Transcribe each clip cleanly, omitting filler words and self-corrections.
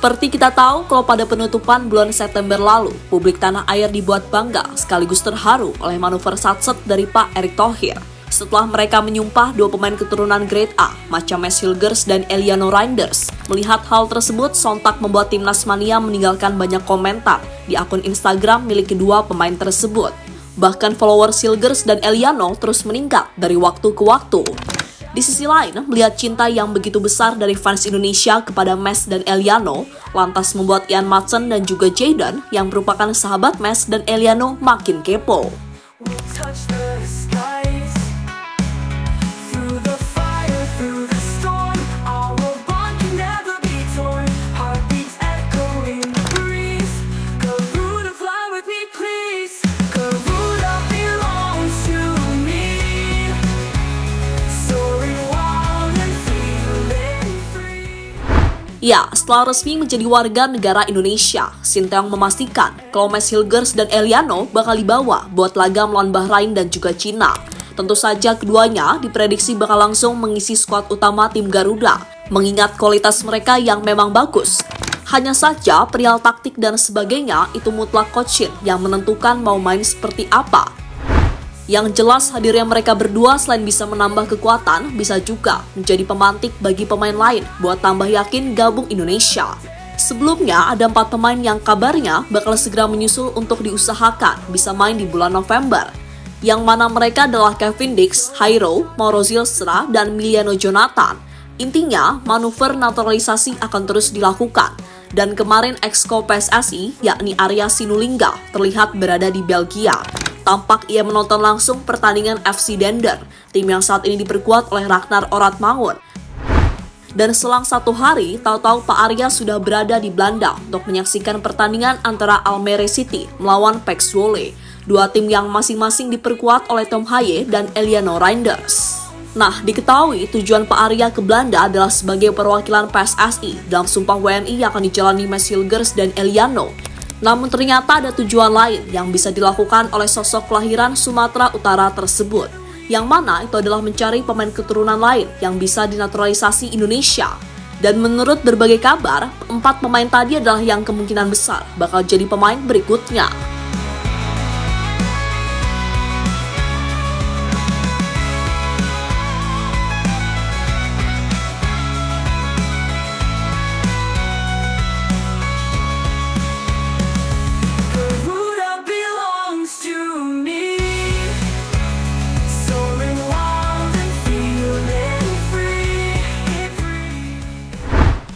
Seperti kita tahu, kalau pada penutupan bulan September lalu, publik tanah air dibuat bangga sekaligus terharu oleh manuver satset dari Pak Erick Thohir. Setelah mereka menyumpah dua pemain keturunan Grade A, macam Mads Hilgers dan Eliano Reinders. Melihat hal tersebut, sontak membuat Timnas Mania meninggalkan banyak komentar di akun Instagram milik kedua pemain tersebut. Bahkan followers Hilgers dan Eliano terus meningkat dari waktu ke waktu. Di sisi lain, melihat cinta yang begitu besar dari fans Indonesia kepada Mads dan Eliano, lantas membuat Ian Maatsen dan juga Jayden, yang merupakan sahabat Mads dan Eliano, makin kepo. Ya, setelah resmi menjadi warga negara Indonesia, Sinteyong memastikan kalau Mads Hilgers dan Eliano bakal dibawa buat laga melawan Bahrain dan juga Cina. Tentu saja keduanya diprediksi bakal langsung mengisi skuad utama tim Garuda, mengingat kualitas mereka yang memang bagus. Hanya saja perihal taktik dan sebagainya itu mutlak Coach Shin yang menentukan mau main seperti apa. Yang jelas hadirnya mereka berdua selain bisa menambah kekuatan, bisa juga menjadi pemantik bagi pemain lain buat tambah yakin gabung Indonesia. Sebelumnya ada 4 pemain yang kabarnya bakal segera menyusul untuk diusahakan bisa main di bulan November. Yang mana mereka adalah Kevin Dix, Jairo, Mauro Zylstra, dan Miliano Jonathan. Intinya, manuver naturalisasi akan terus dilakukan. Dan kemarin exco PSSI, yakni Arya Sinulinga, terlihat berada di Belgia. Tampak ia menonton langsung pertandingan FC Dender, tim yang saat ini diperkuat oleh Ragnar Oratmangun. Dan selang 1 hari, tahu-tahu Pak Arya sudah berada di Belanda untuk menyaksikan pertandingan antara Almere City melawan PEC Zwolle, dua tim yang masing-masing diperkuat oleh Tom Haye dan Eliano Reinders. Nah, diketahui tujuan Pak Arya ke Belanda adalah sebagai perwakilan PSSI dalam sumpah WNI yang akan dijalani Mads Hilgers dan Eliano. Namun ternyata ada tujuan lain yang bisa dilakukan oleh sosok kelahiran Sumatera Utara tersebut, yang mana itu adalah mencari pemain keturunan lain yang bisa dinaturalisasi Indonesia. Dan menurut berbagai kabar, 4 pemain tadi adalah yang kemungkinan besar bakal jadi pemain berikutnya.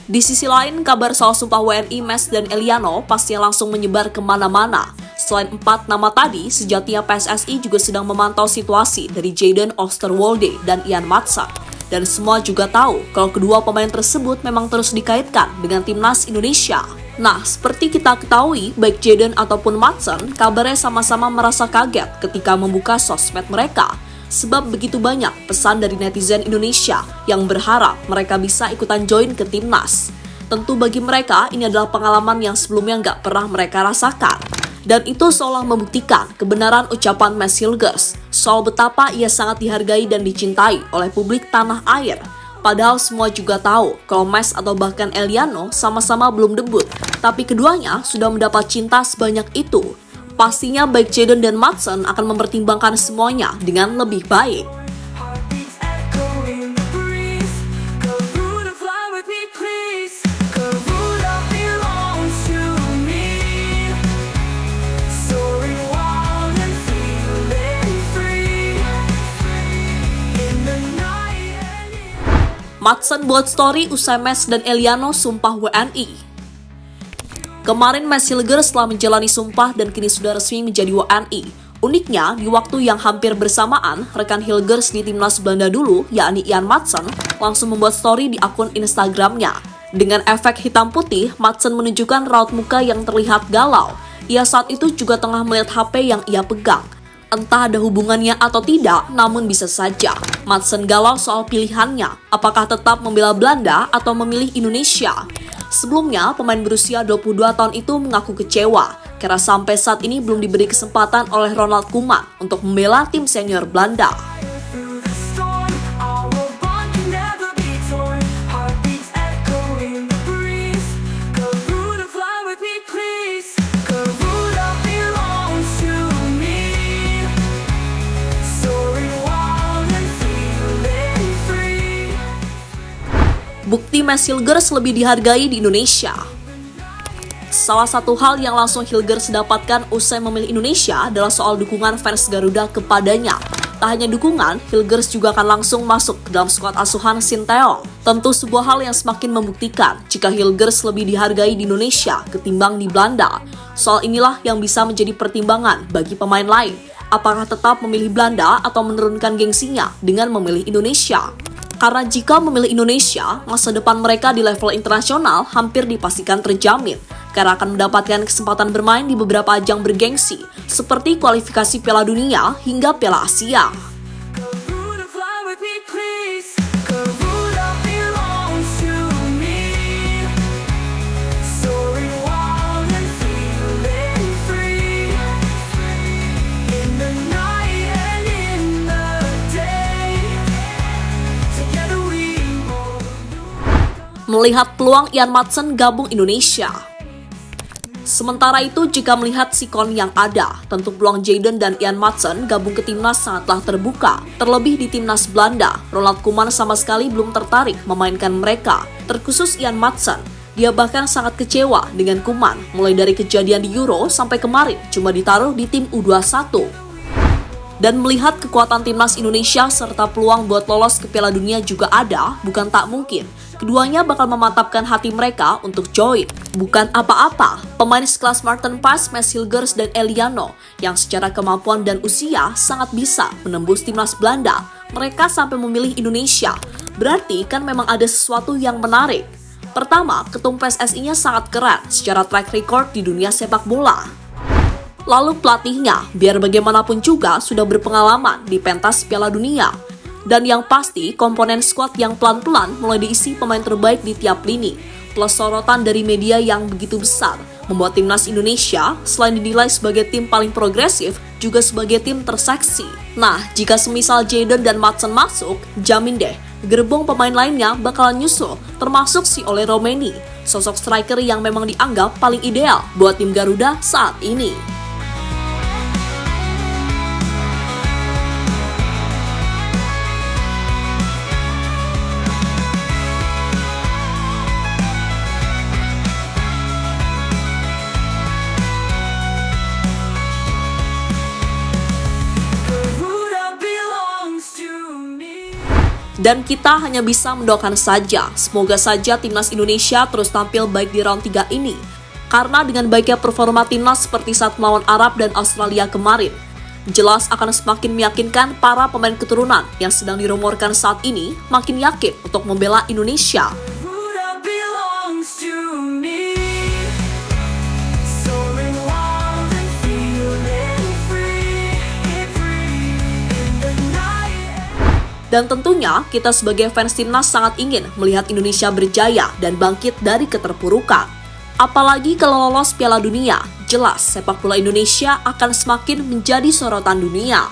Di sisi lain, kabar soal sumpah WNI Mads dan Eliano pastinya langsung menyebar kemana-mana. Selain 4 nama tadi, sejatinya PSSI juga sedang memantau situasi dari Jayden Oosterwolde dan Ian Maatsen. Dan semua juga tahu kalau kedua pemain tersebut memang terus dikaitkan dengan timnas Indonesia. Nah, seperti kita ketahui, baik Jayden ataupun Maatsen kabarnya sama-sama merasa kaget ketika membuka sosmed mereka. Sebab begitu banyak pesan dari netizen Indonesia yang berharap mereka bisa ikutan join ke timnas. Tentu bagi mereka ini adalah pengalaman yang sebelumnya nggak pernah mereka rasakan. Dan itu seolah membuktikan kebenaran ucapan Mads Hilgers soal betapa ia sangat dihargai dan dicintai oleh publik tanah air. Padahal semua juga tahu kalau Mads atau bahkan Eliano sama-sama belum debut, tapi keduanya sudah mendapat cinta sebanyak itu. Pastinya baik Jayden dan Maatsen akan mempertimbangkan semuanya dengan lebih baik. Maatsen buat story usai Mads dan Eliano sumpah WNI. Kemarin Mads Hilgers telah menjalani sumpah dan kini sudah resmi menjadi WNI. Uniknya, di waktu yang hampir bersamaan, rekan Hilgers di timnas Belanda dulu, yakni Ian Maatsen, langsung membuat story di akun Instagramnya. Dengan efek hitam putih, Maatsen menunjukkan raut muka yang terlihat galau. Ia saat itu juga tengah melihat HP yang ia pegang. Entah ada hubungannya atau tidak, namun bisa saja Maatsen galau soal pilihannya, apakah tetap membela Belanda atau memilih Indonesia. Sebelumnya, pemain berusia 22 tahun itu mengaku kecewa karena sampai saat ini belum diberi kesempatan oleh Ronald Koeman untuk membela tim senior Belanda. Bukti Match Hilgers lebih dihargai di Indonesia. Salah satu hal yang langsung Hilgers dapatkan usai memilih Indonesia adalah soal dukungan fans Garuda kepadanya. Tak hanya dukungan, Hilgers juga akan langsung masuk dalam skuad asuhan Sinteyong. Tentu sebuah hal yang semakin membuktikan jika Hilgers lebih dihargai di Indonesia ketimbang di Belanda. Soal inilah yang bisa menjadi pertimbangan bagi pemain lain. Apakah tetap memilih Belanda atau menurunkan gengsinya dengan memilih Indonesia? Karena jika memilih Indonesia, masa depan mereka di level internasional hampir dipastikan terjamin. Karena akan mendapatkan kesempatan bermain di beberapa ajang bergengsi, seperti kualifikasi Piala Dunia hingga Piala Asia. Melihat peluang Ian Maatsen gabung Indonesia. Sementara itu, jika melihat sikon yang ada, tentu peluang Jadon dan Ian Maatsen gabung ke timnas sangatlah terbuka. Terlebih di timnas Belanda, Ronald Koeman sama sekali belum tertarik memainkan mereka. Terkhusus Ian Maatsen, dia bahkan sangat kecewa dengan Koeman, mulai dari kejadian di Euro sampai kemarin cuma ditaruh di tim U21. Dan melihat kekuatan timnas Indonesia serta peluang buat lolos ke Piala Dunia juga ada, bukan tak mungkin. Keduanya bakal memantapkan hati mereka untuk join. Bukan apa-apa, pemain sekelas Maarten Paes, Match Hilgers, dan Eliano yang secara kemampuan dan usia sangat bisa menembus timnas Belanda. Mereka sampai memilih Indonesia. Berarti kan memang ada sesuatu yang menarik. Pertama, ketum PSSI-nya sangat keren secara track record di dunia sepak bola. Lalu pelatihnya, biar bagaimanapun juga sudah berpengalaman di pentas Piala Dunia. Dan yang pasti, komponen skuad yang pelan-pelan mulai diisi pemain terbaik di tiap lini. Plus sorotan dari media yang begitu besar, membuat timnas Indonesia selain dinilai sebagai tim paling progresif, juga sebagai tim terseksi. Nah, jika semisal Jadon dan Maatsen masuk, jamin deh, gerbong pemain lainnya bakalan nyusul, termasuk si Ole Romeni, sosok striker yang memang dianggap paling ideal buat tim Garuda saat ini. Dan kita hanya bisa mendoakan saja, semoga saja timnas Indonesia terus tampil baik di round 3 ini. Karena dengan baiknya performa timnas seperti saat melawan Arab dan Australia kemarin, jelas akan semakin meyakinkan para pemain keturunan yang sedang dirumorkan saat ini makin yakin untuk membela Indonesia. Dan tentunya kita sebagai fans timnas sangat ingin melihat Indonesia berjaya dan bangkit dari keterpurukan. Apalagi kalau lolos Piala Dunia, jelas sepak bola Indonesia akan semakin menjadi sorotan dunia.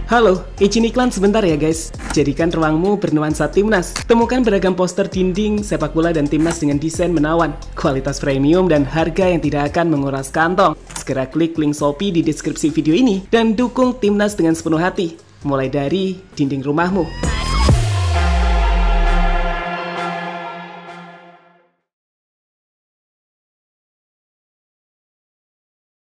Halo, izin iklan sebentar ya guys. Jadikan ruangmu bernuansa timnas. Temukan beragam poster dinding, sepak bola dan timnas dengan desain menawan, kualitas premium dan harga yang tidak akan menguras kantong. Segera klik link Shopee di deskripsi video ini dan dukung timnas dengan sepenuh hati. Mulai dari dinding rumahmu.